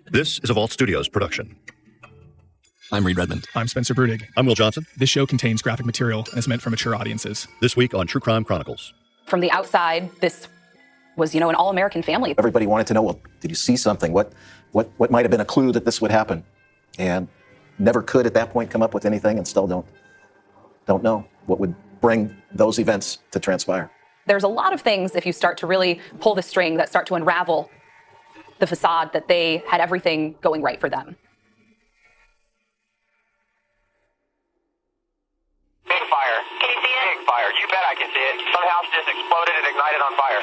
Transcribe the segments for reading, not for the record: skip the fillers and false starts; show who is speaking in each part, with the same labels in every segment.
Speaker 1: This is a Vault Studios production.
Speaker 2: I'm Reed Redmond.
Speaker 3: I'm Spencer Brudig.
Speaker 1: I'm Will Johnson.
Speaker 3: This show contains graphic material and is meant for mature audiences.
Speaker 1: This week on True Crime Chronicles.
Speaker 4: From the outside, this was, an all-American family.
Speaker 5: Everybody wanted to know, well, did you see something? What might have been a clue that this would happen? And never could at that point come up with anything, and still don't know what would bring those events to transpire.
Speaker 4: There's a lot of things, if you start to really pull the string, that start to unravel the facade that they had everything going right for them.
Speaker 6: Big fire. Can you see it? Big fire. You bet I can see it. Some house just exploded and ignited on fire.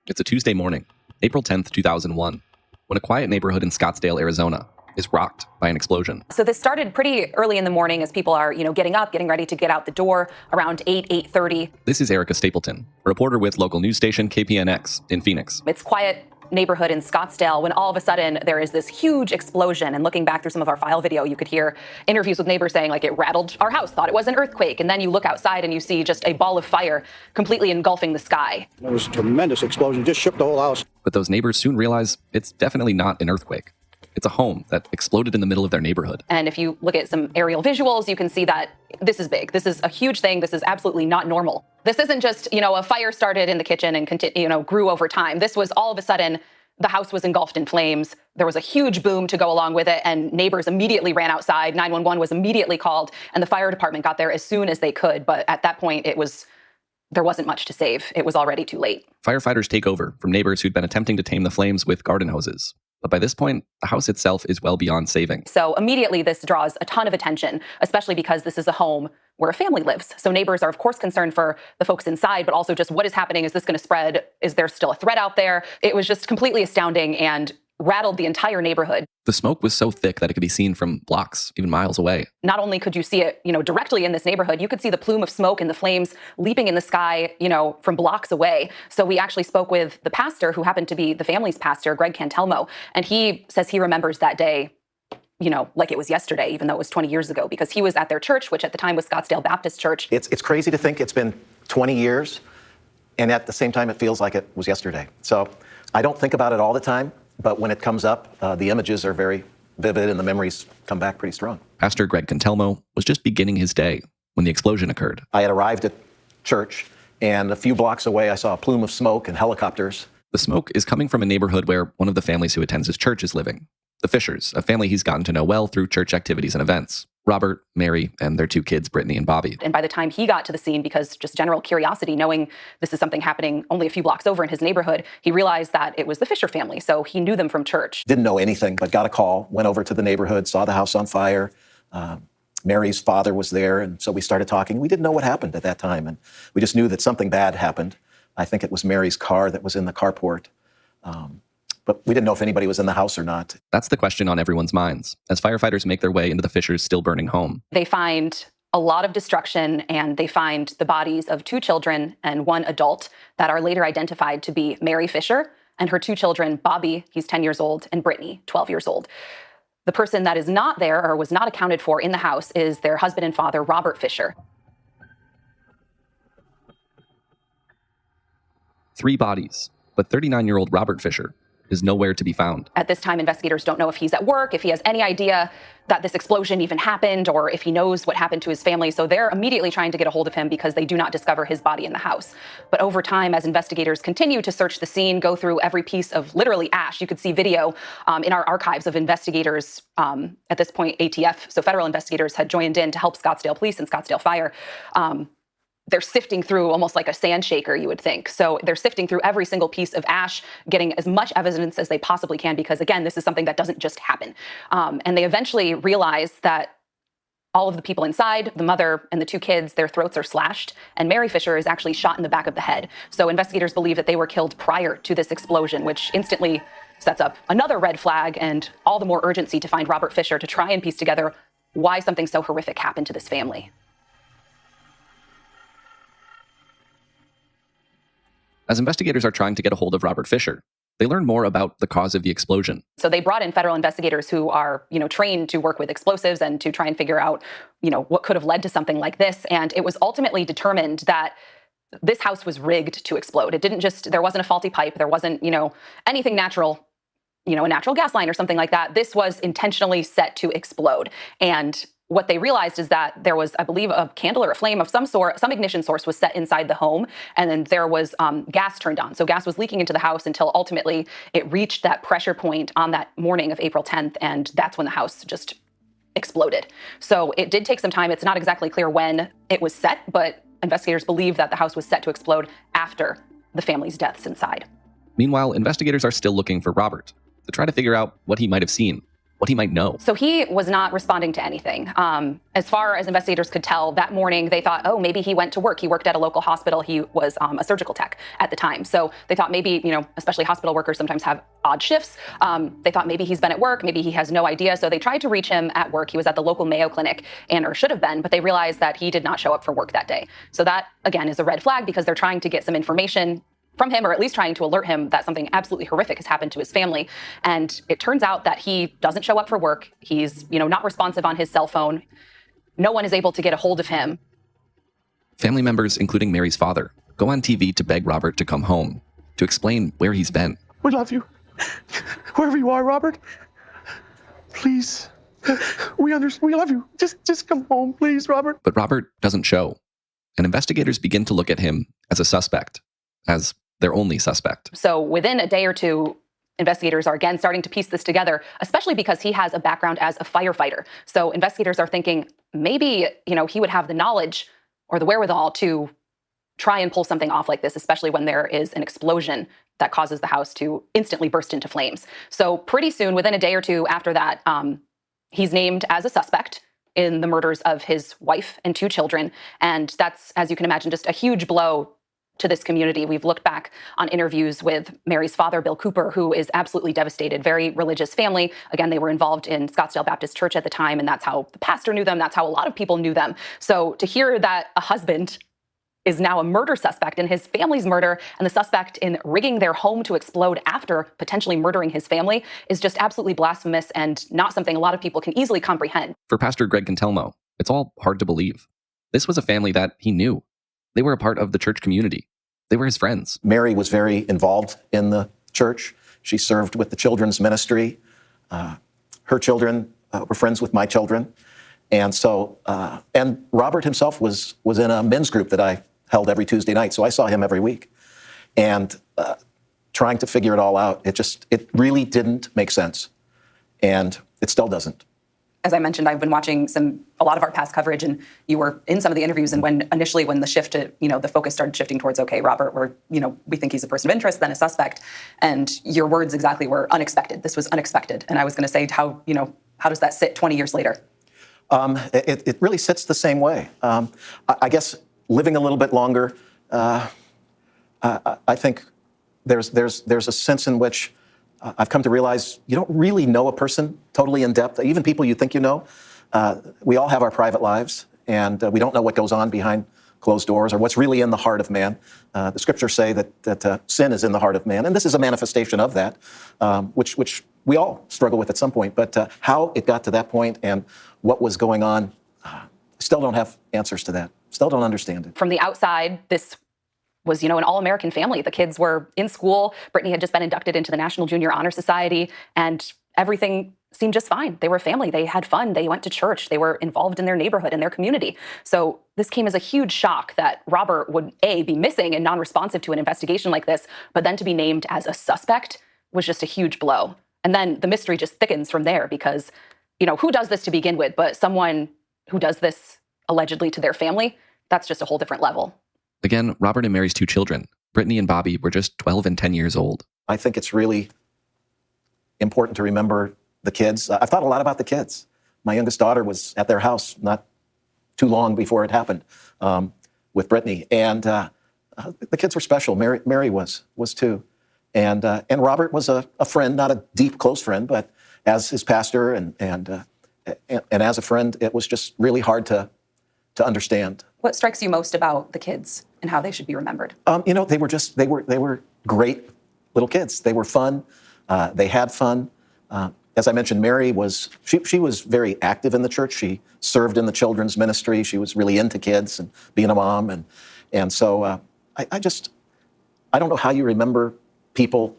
Speaker 2: It's a Tuesday morning, April 10th, 2001, when a quiet neighborhood in Scottsdale, Arizona, is rocked by an explosion.
Speaker 4: So this started pretty early in the morning as people are, getting up, getting ready to get out the door around 8:30.
Speaker 2: This is Erica Stapleton, a reporter with local news station KPNX in Phoenix.
Speaker 4: It's quiet neighborhood in Scottsdale when all of a sudden there is this huge explosion. And looking back through some of our file video, you could hear interviews with neighbors saying, like, it rattled our house, thought it was an earthquake. And then you look outside and you see just a ball of fire completely engulfing the sky.
Speaker 7: It was a tremendous explosion, just shook the whole house.
Speaker 2: But those neighbors soon realize it's definitely not an earthquake. It's a home that exploded in the middle of their neighborhood.
Speaker 4: And if you look at some aerial visuals, you can see that this is big. This is a huge thing. This is absolutely not normal. This isn't just, a fire started in the kitchen and grew over time. This was all of a sudden, the house was engulfed in flames. There was a huge boom to go along with it, and neighbors immediately ran outside. 911 was immediately called, and the fire department got there as soon as they could. But at that point, there wasn't much to save. It was already too late.
Speaker 2: Firefighters take over from neighbors who'd been attempting to tame the flames with garden hoses. But by this point, the house itself is well beyond saving.
Speaker 4: So immediately this draws a ton of attention, especially because this is a home where a family lives. So neighbors are, of course, concerned for the folks inside, but also just what is happening? Is this going to spread? Is there still a threat out there? It was just completely astounding and rattled the entire neighborhood.
Speaker 2: The smoke was so thick that it could be seen from blocks, even miles away.
Speaker 4: Not only could you see it, directly in this neighborhood, you could see the plume of smoke and the flames leaping in the sky, from blocks away. So we actually spoke with the pastor, who happened to be the family's pastor, Greg Cantelmo, and he says he remembers that day, like it was yesterday, even though it was 20 years ago, because he was at their church, which at the time was Scottsdale Baptist Church.
Speaker 5: It's crazy to think it's been 20 years, and at the same time, it feels like it was yesterday. So I don't think about it all the time, but when it comes up, the images are very vivid and the memories come back pretty strong.
Speaker 2: Pastor Greg Cantelmo was just beginning his day when the explosion occurred.
Speaker 5: I had arrived at church, and a few blocks away, I saw a plume of smoke and helicopters.
Speaker 2: The smoke is coming from a neighborhood where one of the families who attends his church is living. The Fishers, a family he's gotten to know well through church activities and events. Robert, Mary, and their two kids, Brittany and Bobby.
Speaker 4: And by the time he got to the scene, because just general curiosity, knowing this is something happening only a few blocks over in his neighborhood, he realized that it was the Fisher family, so he knew them from church.
Speaker 5: Didn't know anything, but got a call, went over to the neighborhood, saw the house on fire. Mary's father was there, and so we started talking. We didn't know what happened at that time, and we just knew that something bad happened. I think it was Mary's car that was in the carport. But we didn't know if anybody was in the house or not.
Speaker 2: That's the question on everyone's minds as firefighters make their way into the Fishers' still burning home.
Speaker 4: They find a lot of destruction, and they find the bodies of 2 children and 1 adult that are later identified to be Mary Fisher and her 2 children, Bobby, he's 10 years old, and Brittany, 12 years old. The person that is not there or was not accounted for in the house is their husband and father, Robert Fisher.
Speaker 2: 3 bodies, but 39-year-old Robert Fisher is nowhere to be found.
Speaker 4: At this time, investigators don't know if he's at work, if he has any idea that this explosion even happened, or if he knows what happened to his family. So they're immediately trying to get a hold of him because they do not discover his body in the house. But over time, as investigators continue to search the scene, go through every piece of literally ash, you could see video in our archives of investigators. At this point, ATF, so federal investigators, had joined in to help Scottsdale Police and Scottsdale Fire. They're sifting through almost like a sand shaker, you would think. So they're sifting through every single piece of ash, getting as much evidence as they possibly can, because again, this is something that doesn't just happen. And they eventually realize that all of the people inside, the mother and the 2 kids, their throats are slashed, and Mary Fisher is actually shot in the back of the head. So investigators believe that they were killed prior to this explosion, which instantly sets up another red flag and all the more urgency to find Robert Fisher to try and piece together why something so horrific happened to this family.
Speaker 2: As investigators are trying to get a hold of Robert Fisher, they learn more about the cause of the explosion.
Speaker 4: So they brought in federal investigators who are, trained to work with explosives and to try and figure out, what could have led to something like this. And it was ultimately determined that this house was rigged to explode. There wasn't a faulty pipe. There wasn't, anything natural, a natural gas line or something like that. This was intentionally set to explode. And what they realized is that there was, I believe, a candle or a flame of some sort, some ignition source was set inside the home, and then there was gas turned on. So gas was leaking into the house until ultimately it reached that pressure point on that morning of April 10th, and that's when the house just exploded. So it did take some time. It's not exactly clear when it was set, but investigators believe that the house was set to explode after the family's deaths inside.
Speaker 2: Meanwhile, investigators are still looking for Robert to try to figure out what he might have seen, what he might know.
Speaker 4: So he was not responding to anything. As far as investigators could tell, that morning they thought, oh, maybe he went to work. He worked at a local hospital. He was a surgical tech at the time. So they thought maybe, especially hospital workers sometimes have odd shifts. They thought maybe he's been at work. Maybe he has no idea. So they tried to reach him at work. He was at the local Mayo Clinic or should have been, but they realized that he did not show up for work that day. So that, again, is a red flag because they're trying to get some information from him, or at least trying to alert him that something absolutely horrific has happened to his family. And it turns out that he doesn't show up for work. He's, not responsive on his cell phone. No one is able to get a hold of him.
Speaker 2: Family members, including Mary's father, go on TV to beg Robert to come home, to explain where he's been.
Speaker 8: We love you. Wherever you are, Robert. Please. We love you. Just come home, please, Robert.
Speaker 2: But Robert doesn't show. And investigators begin to look at him as a suspect, as their only suspect.
Speaker 4: So within a day or two, investigators are again starting to piece this together, especially because he has a background as a firefighter. So investigators are thinking maybe, he would have the knowledge or the wherewithal to try and pull something off like this, especially when there is an explosion that causes the house to instantly burst into flames. So pretty soon, within a day or two after that, he's named as a suspect in the murders of his wife and 2 children. And that's, as you can imagine, just a huge blow to this community. We've looked back on interviews with Mary's father, Bill Cooper, who is absolutely devastated. Very religious family. Again, they were involved in Scottsdale Baptist Church at the time, and that's how the pastor knew them. That's how a lot of people knew them. So to hear that a husband is now a murder suspect in his family's murder and the suspect in rigging their home to explode after potentially murdering his family is just absolutely blasphemous and not something a lot of people can easily comprehend.
Speaker 2: For Pastor Greg Cantelmo, it's all hard to believe. This was a family that he knew. They were a part of the church community. They were his friends.
Speaker 5: Mary was very involved in the church. She served with the children's ministry. Her children were friends with my children. And so, and Robert himself was in a men's group that I held every Tuesday night. So I saw him every week. And trying to figure it all out, it really didn't make sense. And it still doesn't.
Speaker 4: As I mentioned, I've been watching a lot of our past coverage, and you were in some of the interviews. And when the shift to, the focus started shifting towards, okay, Robert, we think he's a person of interest, then a suspect. And your words exactly were unexpected. This was unexpected. And I was going to say, how does that sit 20 years later?
Speaker 5: It really sits the same way. I guess living a little bit longer, I think there's a sense in which I've come to realize you don't really know a person totally in depth. Even people you think you know, we all have our private lives, and we don't know what goes on behind closed doors or what's really in the heart of man. The scriptures say that sin is in the heart of man, and this is a manifestation of that, which we all struggle with at some point. But how it got to that point and what was going on, still don't have answers to that. Still don't understand it.
Speaker 4: From the outside, this was, an all-American family. The kids were in school. Brittany had just been inducted into the National Junior Honor Society, and everything seemed just fine. They were a family. They had fun. They went to church. They were involved in their neighborhood and their community. So this came as a huge shock that Robert would, A, be missing and non-responsive to an investigation like this, but then to be named as a suspect was just a huge blow. And then the mystery just thickens from there because, who does this to begin with? But someone who does this allegedly to their family, that's just a whole different level.
Speaker 2: Again, Robert and Mary's 2 children, Brittany and Bobby, were just 12 and 10 years old.
Speaker 5: I think it's really important to remember the kids. I've thought a lot about the kids. My youngest daughter was at their house not too long before it happened with Brittany. And the kids were special. Mary was too. And Robert was a friend, not a deep, close friend, but as his pastor and as a friend, it was just really hard to understand.
Speaker 4: What strikes you most about the kids and how they should be remembered?
Speaker 5: They were great little kids. They were fun. They had fun. As I mentioned, Mary was very active in the church. She served in the children's ministry. She was really into kids and being a mom. And so I don't know how you remember people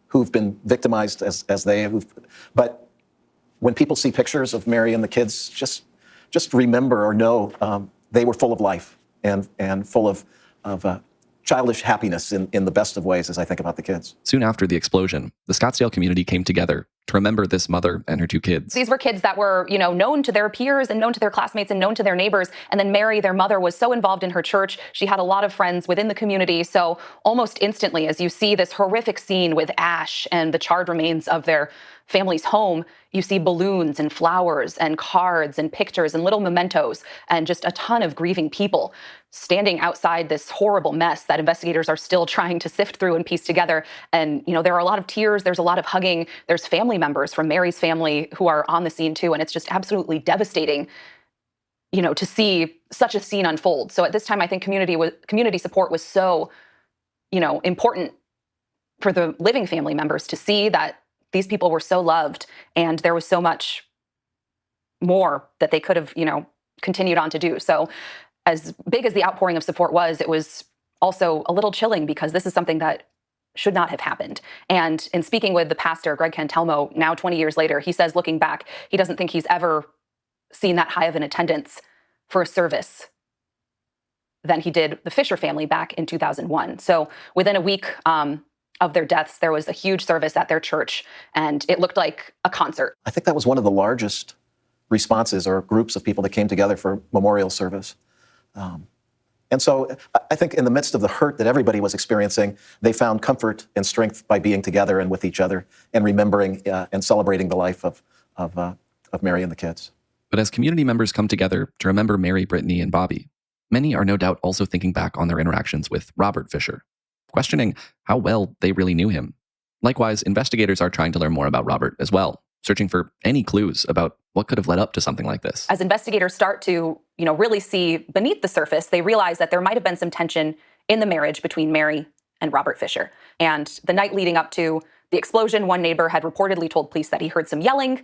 Speaker 5: who've been victimized as they have, but when people see pictures of Mary and the kids, just remember or know they were full of life and full of childish happiness in the best of ways as I think about the kids.
Speaker 2: Soon after the explosion, the Scottsdale community came together to remember this mother and her two kids.
Speaker 4: These were kids that were, known to their peers and known to their classmates and known to their neighbors. And then Mary, their mother, was so involved in her church. She had a lot of friends within the community. So almost instantly, as you see this horrific scene with ash and the charred remains of their family's home, you see balloons and flowers and cards and pictures and little mementos and just a ton of grieving people standing outside this horrible mess that investigators are still trying to sift through and piece together. And, there are a lot of tears, there's a lot of hugging, there's family members from Mary's family who are on the scene too. And it's just absolutely devastating, to see such a scene unfold. So at this time, I think community support was so, important for the living family members to see that these people were so loved and there was so much more that they could have, continued on to do. So as big as the outpouring of support was, it was also a little chilling because this is something that should not have happened. And in speaking with the pastor, Greg Cantelmo, now 20 years later, he says, looking back, he doesn't think he's ever seen that high of an attendance for a service than he did the Fisher family back in 2001. So within a week of their deaths, there was a huge service at their church, and it looked like a concert.
Speaker 5: I think that was one of the largest responses or groups of people that came together for memorial service. And so I think in the midst of the hurt that everybody was experiencing, they found comfort and strength by being together and with each other and remembering and celebrating the life of Mary and the kids.
Speaker 2: But as community members come together to remember Mary, Brittany, and Bobby, many are no doubt also thinking back on their interactions with Robert Fisher, questioning how well they really knew him. Likewise, investigators are trying to learn more about Robert as well, searching for any clues about what could have led up to something like this.
Speaker 4: As investigators start to, really see beneath the surface, they realize that there might have been some tension in the marriage between Mary and Robert Fisher. And the night leading up to the explosion, one neighbor had reportedly told police that he heard some yelling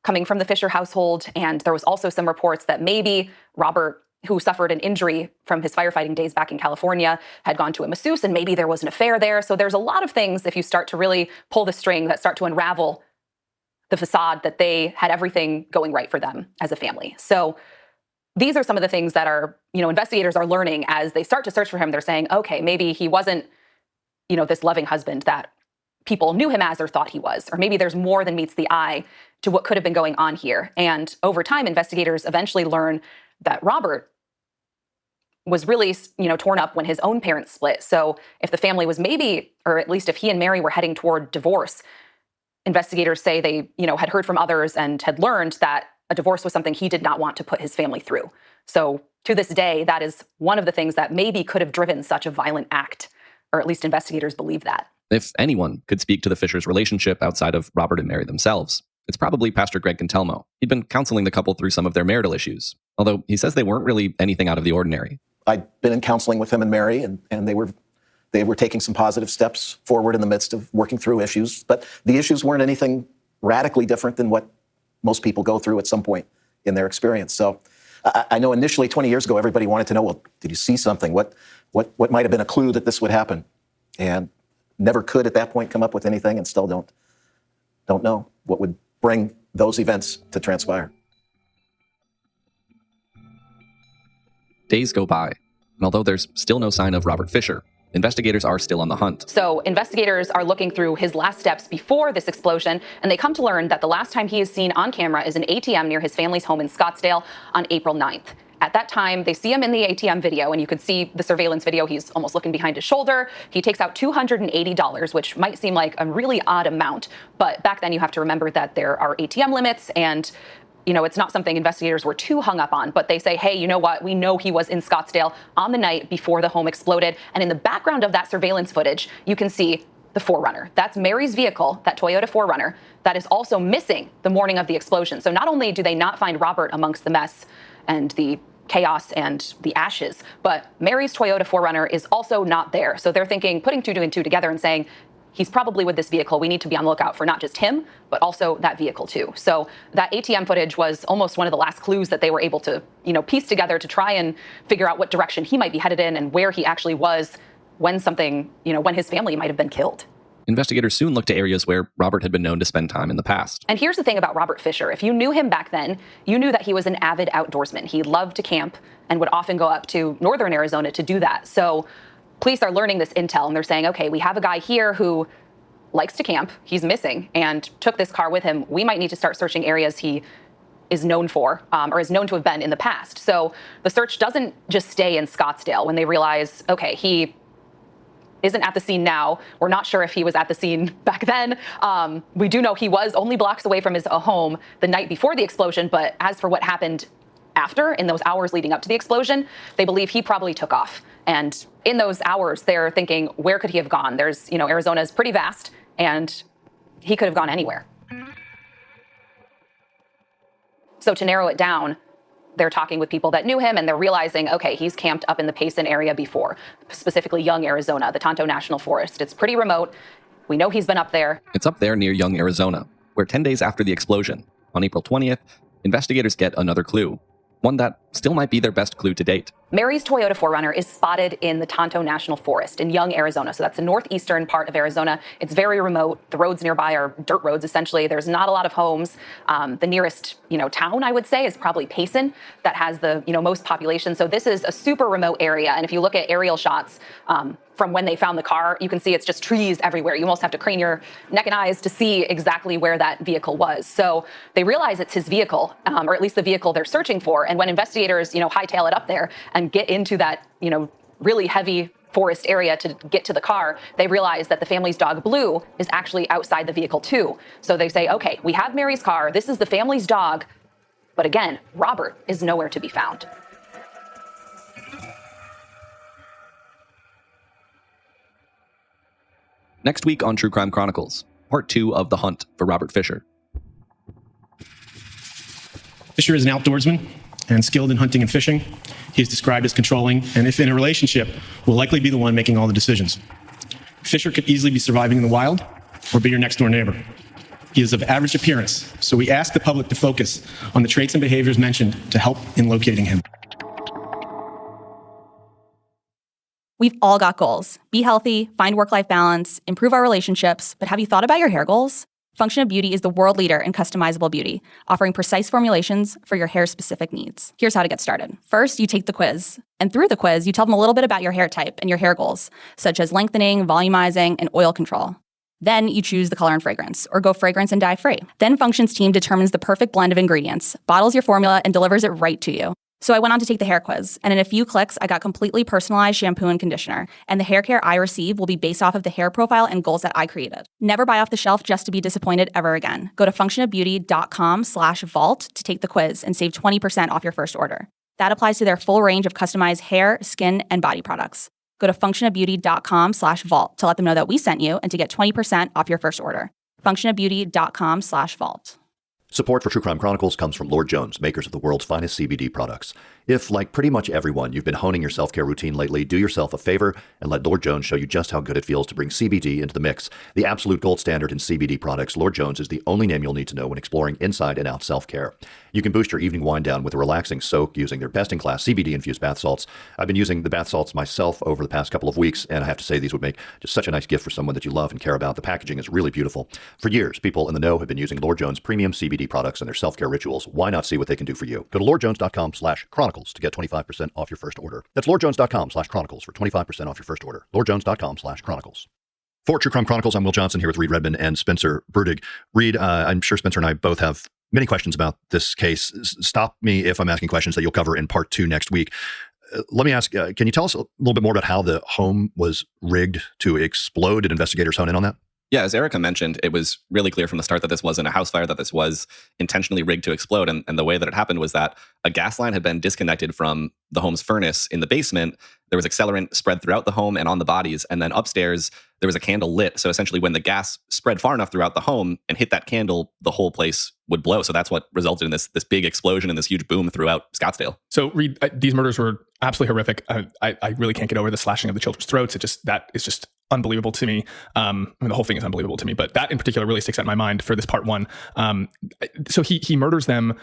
Speaker 4: coming from the Fisher household. And there was also some reports that maybe Robert, who suffered an injury from his firefighting days back in California, had gone to a masseuse, and maybe there was an affair there. So there's a lot of things, if you start to really pull the string, that start to unravel the facade that they had everything going right for them as a family. So these are some of the things that are, investigators are learning as they start to search for him. They're saying, okay, maybe he wasn't, this loving husband that people knew him as or thought he was, or maybe there's more than meets the eye to what could have been going on here. And over time, investigators eventually learn that Robert was really, torn up when his own parents split. So if the family was maybe, or at least if he and Mary were heading toward divorce, investigators say they, had heard from others and had learned that a divorce was something he did not want to put his family through. So to this day, that is one of the things that maybe could have driven such a violent act, or at least investigators believe that.
Speaker 2: If anyone could speak to the Fishers' relationship outside of Robert and Mary themselves, it's probably Pastor Greg Cantelmo. He'd been counseling the couple through some of their marital issues, although he says they weren't really anything out of the ordinary.
Speaker 5: I'd been in counseling with him and Mary, and they were taking some positive steps forward in the midst of working through issues. But the issues weren't anything radically different than what most people go through at some point in their experience. So I know initially 20 years ago, everybody wanted to know, well, did you see something? What might have been a clue that this would happen? And never could at that point come up with anything, and still don't know what would bring those events to transpire.
Speaker 2: Days go by, and although there's still no sign of Robert Fisher, investigators are still on the hunt.
Speaker 4: So investigators are looking through his last steps before this explosion, and they come to learn that the last time he is seen on camera is an ATM near his family's home in Scottsdale on April 9th. At that time, they see him in the ATM video, and you could see the surveillance video. He's almost looking behind his shoulder. He takes out $280, which might seem like a really odd amount, but back then you have to remember that there are ATM limits, and it's not something investigators were too hung up on, but they say, hey, you know what? We know he was in Scottsdale on the night before the home exploded. And in the background of that surveillance footage, you can see the 4Runner. That's Mary's vehicle, that Toyota 4Runner, that is also missing the morning of the explosion. So not only do they not find Robert amongst the mess and the chaos and the ashes, but Mary's Toyota 4Runner is also not there. So they're thinking, putting two and two together and saying, he's probably with this vehicle. We need to be on the lookout for not just him, but also that vehicle too. So that ATM footage was almost one of the last clues that they were able to, piece together to try and figure out what direction he might be headed in and where he actually was when when his family might have been killed.
Speaker 2: Investigators soon looked to areas where Robert had been known to spend time in the past.
Speaker 4: And here's the thing about Robert Fisher. If you knew him back then, you knew that he was an avid outdoorsman. He loved to camp and would often go up to northern Arizona to do that. So police are learning this intel, and they're saying, okay, we have a guy here who likes to camp, he's missing, and took this car with him. We might need to start searching areas he is known for, or is known to have been in the past. So the search doesn't just stay in Scottsdale when they realize, okay, he isn't at the scene now. We're not sure if he was at the scene back then. We do know he was only blocks away from his home the night before the explosion, but as for what happened after, in those hours leading up to the explosion, they believe he probably took off. And in those hours, they're thinking, where could he have gone? There's, Arizona is pretty vast, and he could have gone anywhere. So to narrow it down, they're talking with people that knew him, and they're realizing, okay, he's camped up in the Payson area before, specifically Young, Arizona, the Tonto National Forest. It's pretty remote. We know he's been up there.
Speaker 2: It's up there near Young, Arizona, where 10 days after the explosion, on April 20th, investigators get another clue. One that still might be their best clue to date.
Speaker 4: Mary's Toyota 4Runner is spotted in the Tonto National Forest in Young, Arizona. So that's the northeastern part of Arizona. It's very remote. The roads nearby are dirt roads, essentially. There's not a lot of homes. The nearest, town, I would say, is probably Payson, that has the, most population. So this is a super remote area. And if you look at aerial shots from when they found the car, you can see it's just trees everywhere. You almost have to crane your neck and eyes to see exactly where that vehicle was. So they realize it's his vehicle, or at least the vehicle they're searching for. And when investigators, hightail it up there and get into that, really heavy forest area to get to the car, they realize that the family's dog Blue is actually outside the vehicle too. So they say, okay, we have Mary's car. This is the family's dog. But again, Robert is nowhere to be found.
Speaker 2: Next week on True Crime Chronicles, part 2 of The Hunt for Robert Fisher.
Speaker 3: Fisher is an outdoorsman and skilled in hunting and fishing. He is described as controlling, and if in a relationship, will likely be the one making all the decisions. Fisher could easily be surviving in the wild or be your next door neighbor. He is of average appearance, so we ask the public to focus on the traits and behaviors mentioned to help in locating him.
Speaker 9: We've all got goals. Be healthy, find work-life balance, improve our relationships, but have you thought about your hair goals? Function of Beauty is the world leader in customizable beauty, offering precise formulations for your hair's specific needs. Here's how to get started. First, you take the quiz. And through the quiz, you tell them a little bit about your hair type and your hair goals, such as lengthening, volumizing, and oil control. Then you choose the color and fragrance, or go fragrance and dye-free. Then Function's team determines the perfect blend of ingredients, bottles your formula, and delivers it right to you. So I went on to take the hair quiz, and in a few clicks, I got completely personalized shampoo and conditioner. And the hair care I receive will be based off of the hair profile and goals that I created. Never buy off the shelf just to be disappointed ever again. Go to functionofbeauty.com/vault to take the quiz and save 20% off your first order. That applies to their full range of customized hair, skin, and body products. Go to functionofbeauty.com/vault to let them know that we sent you and to get 20% off your first order. functionofbeauty.com/vault.
Speaker 1: Support for True Crime Chronicles comes from Lord Jones, makers of the world's finest CBD products. If, like pretty much everyone, you've been honing your self-care routine lately, do yourself a favor and let Lord Jones show you just how good it feels to bring CBD into the mix. The absolute gold standard in CBD products, Lord Jones is the only name you'll need to know when exploring inside and out self-care. You can boost your evening wind down with a relaxing soak using their best-in-class CBD-infused bath salts. I've been using the bath salts myself over the past couple of weeks, and I have to say these would make just such a nice gift for someone that you love and care about. The packaging is really beautiful. For years, people in the know have been using Lord Jones premium CBD products in their self-care rituals. Why not see what they can do for you? Go to lordjones.com/chronicles to get 25% off your first order. That's lordjones.com/chronicles for 25% off your first order. lordjones.com/chronicles. For True Crime Chronicles, I'm Will Johnson here with Reed Redman and Spencer Brudig. Reed, I'm sure Spencer and I both have many questions about this case. Stop me if I'm asking questions that you'll cover in part 2 next week. Let me ask, can you tell us a little bit more about how the home was rigged to explode? Did investigators hone in on that?
Speaker 2: Yeah, as Erica mentioned, it was really clear from the start that this wasn't a house fire, that this was intentionally rigged to explode. And the way that it happened was that a gas line had been disconnected from the home's furnace in the basement, there was accelerant spread throughout the home and on the bodies. And then upstairs, there was a candle lit. So essentially, when the gas spread far enough throughout the home and hit that candle, the whole place would blow. So that's what resulted in this big explosion and this huge boom throughout Scottsdale.
Speaker 10: So, Reed, these murders were absolutely horrific. I really can't get over the slashing of the children's throats. That is just unbelievable to me. I mean, the whole thing is unbelievable to me, but that in particular really sticks out in my mind for this part one. So he murders them,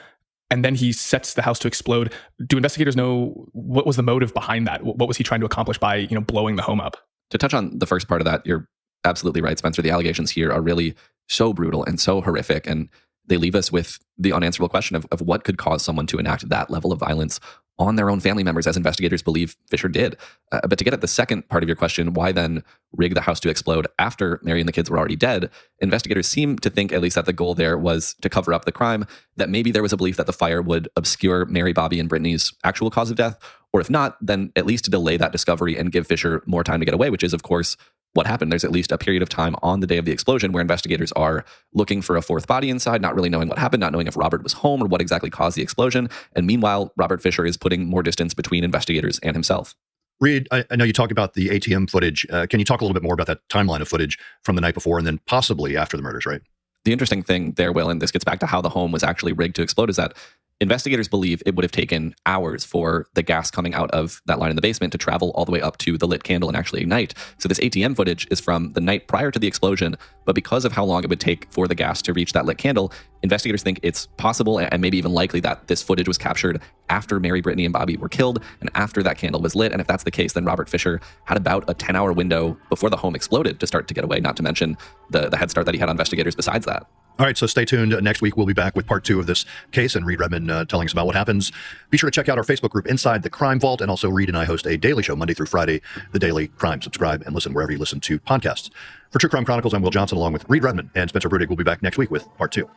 Speaker 10: and then he sets the house to explode. Do investigators know what was the motive behind that? What was he trying to accomplish by, blowing the home up?
Speaker 2: To touch on the first part of that, you're absolutely right, Spencer. The allegations here are really so brutal and so horrific, and they leave us with the unanswerable question of what could cause someone to enact that level of violence on their own family members, as investigators believe Fisher did. But to get at the second part of your question, why then rig the house to explode after Mary and the kids were already dead? Investigators seem to think, at least, that the goal there was to cover up the crime, that maybe there was a belief that the fire would obscure Mary, Bobby, and Brittany's actual cause of death, or if not, then at least to delay that discovery and give Fisher more time to get away, which is, of course, what happened. There's at least a period of time on the day of the explosion where investigators are looking for a fourth body inside, not really knowing what happened, not knowing if Robert was home or what exactly caused the explosion. And meanwhile, Robert Fisher is putting more distance between investigators and himself.
Speaker 1: Reed, I know you talked about the ATM footage. Can you talk a little bit more about that timeline of footage from the night before and then possibly after the murders, right?
Speaker 2: The interesting thing there, Will, and this gets back to how the home was actually rigged to explode, is that investigators believe it would have taken hours for the gas coming out of that line in the basement to travel all the way up to the lit candle and actually ignite. So this ATM footage is from the night prior to the explosion, but because of how long it would take for the gas to reach that lit candle, investigators think it's possible and maybe even likely that this footage was captured after Mary, Brittany, and Bobby were killed and after that candle was lit. And if that's the case, then Robert Fisher had about a 10-hour window before the home exploded to start to get away, not to mention the head start that he had on investigators besides that.
Speaker 1: All right, so stay tuned. Next week, we'll be back with part 2 of this case and Reed Redmond telling us about what happens. Be sure to check out our Facebook group, Inside the Crime Vault, and also Reed and I host a daily show Monday through Friday, The Daily Crime. Subscribe and listen wherever you listen to podcasts. For True Crime Chronicles, I'm Will Johnson, along with Reed Redmond and Spencer Brudig. We'll be back next week with part 2.